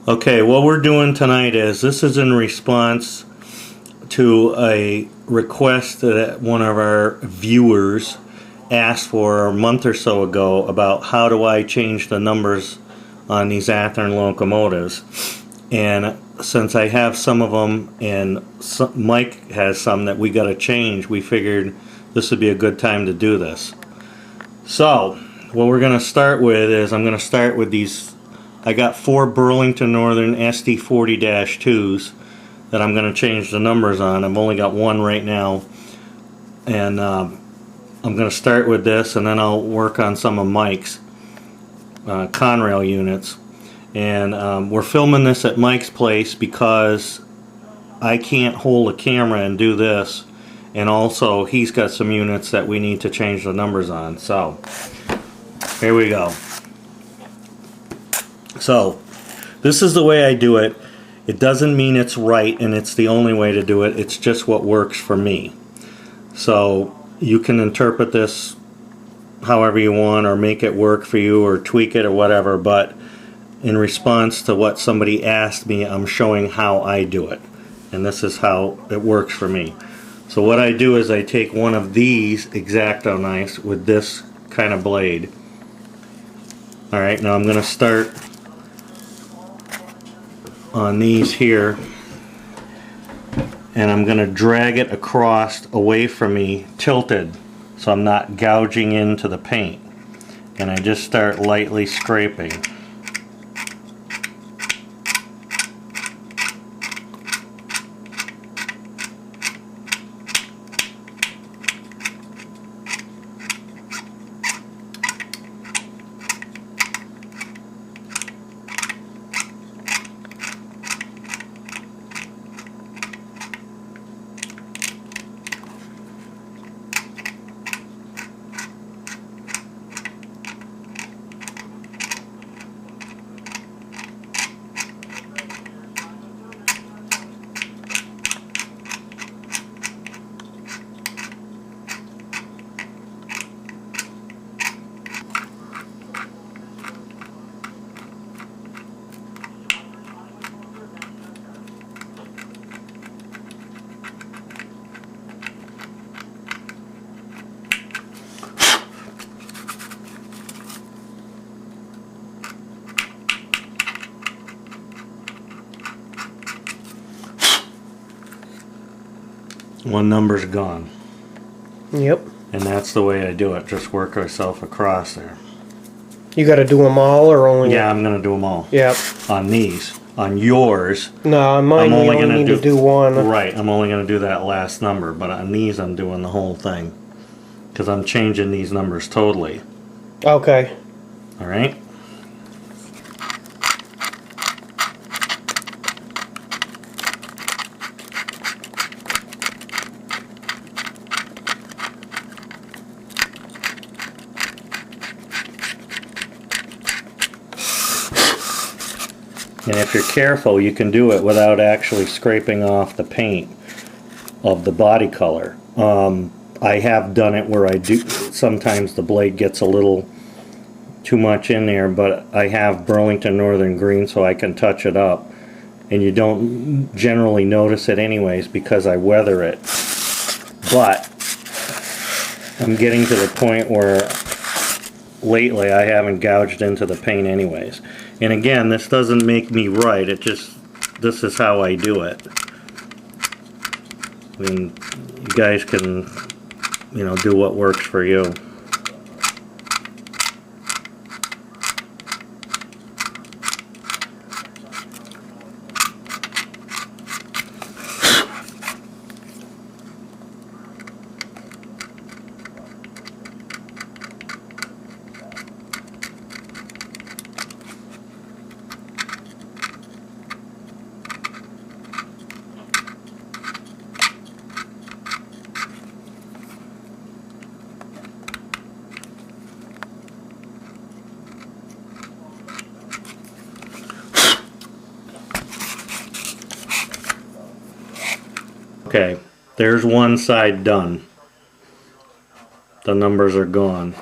Okay, what we're doing tonight is this is in response to a request that one of our viewers asked for a month or so ago about how do I change the numbers on these Athearn locomotives. And since I have some of them and Mike has some that we got to change, we figured this would be a good time to do this. So what we're going to start with is I'm going to start with these. I got 4 Burlington Northern SD40-2s that I'm going to change the numbers on. I've only got one right now, and I'm going to start with this, and then I'll work on some of Mike's Conrail units. And we're filming this at Mike's place because I can't hold a camera and do this, and also he's got some units that we need to change the numbers on. So here we go. So this is the way I do it. It doesn't mean it's right and it's the only way to do it. It's just what works for me. So you can interpret this however you want, or make it work for you, or tweak it or whatever, but in response to what somebody asked me, I'm showing how I do it. And this is how it works for me. So what I do is I take one of these X-Acto knives with this kind of blade. Alright, now I'm going to start on these here, and I'm going to drag it across away from me, tilted, so I'm not gouging into the paint. And I just start lightly scraping. One number's gone. Yep. And that's the way I do it. Just work myself across there. You got to do them all, or only? Yeah, I'm going to do them all. Yep. On these. On yours, No, on mine we only need to do one. Right, I'm only going to do that last number, but on these I'm doing the whole thing. Because I'm changing these numbers totally. Okay. Alright? And if you're careful, you can do it without actually scraping off the paint of the body color. I have done it where I do, sometimes the blade gets a little too much in there, but I have Burlington Northern green so I can touch it up. And you don't generally notice it anyways because I weather it. But I'm getting to the point where lately I haven't gouged into the paint anyways. And again, this doesn't make me right, it just, this is how I do it. I mean, you guys can, you know, do what works for you. Okay, there's one side done. The numbers are gone.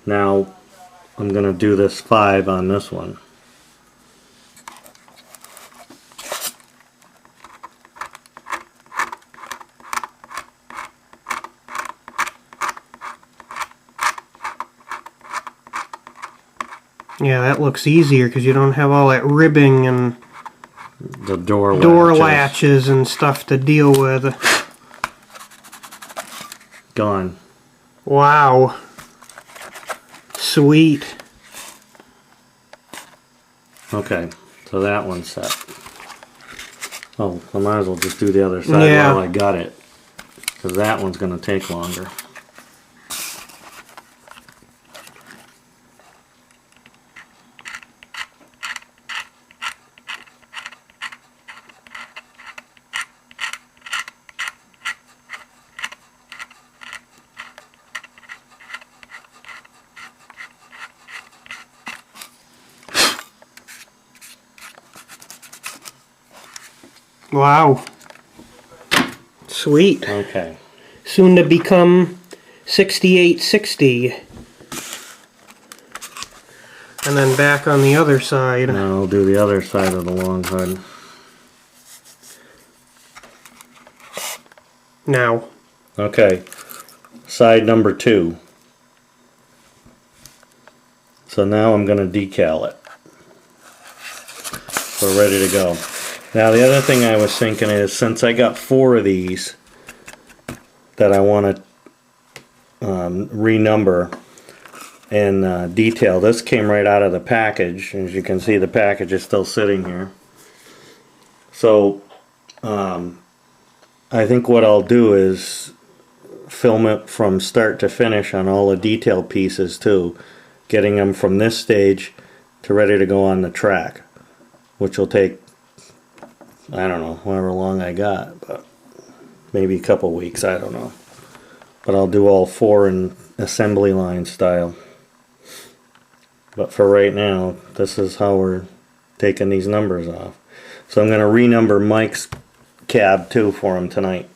Now, I'm going to do this 5 on this one. Yeah, that looks easier because you don't have all that ribbing and The door latches and stuff to deal with. Gone. Wow. Sweet. Okay, so that one's set. Oh, I might as well just do the other side while I got it, because that one's going to take longer. Wow. Sweet. Okay. Soon to become 6860. And then back on the other side. Now I'll do the other side of the long hood. Now. Okay. Side number 2. So now I'm going to decal it. So we're ready to go. Now the other thing I was thinking is, since I got 4 of these that I want to renumber and detail, this came right out of the package. As you can see, the package is still sitting here. So I think what I'll do is film it from start to finish on all the detail pieces too, getting them from this stage to ready to go on the track, which will take, I don't know, however long I got, but maybe a couple weeks, I don't know. But I'll do all 4 in assembly line style. But for right now, this is how we're taking these numbers off. So I'm going to renumber Mike's cab too for him tonight.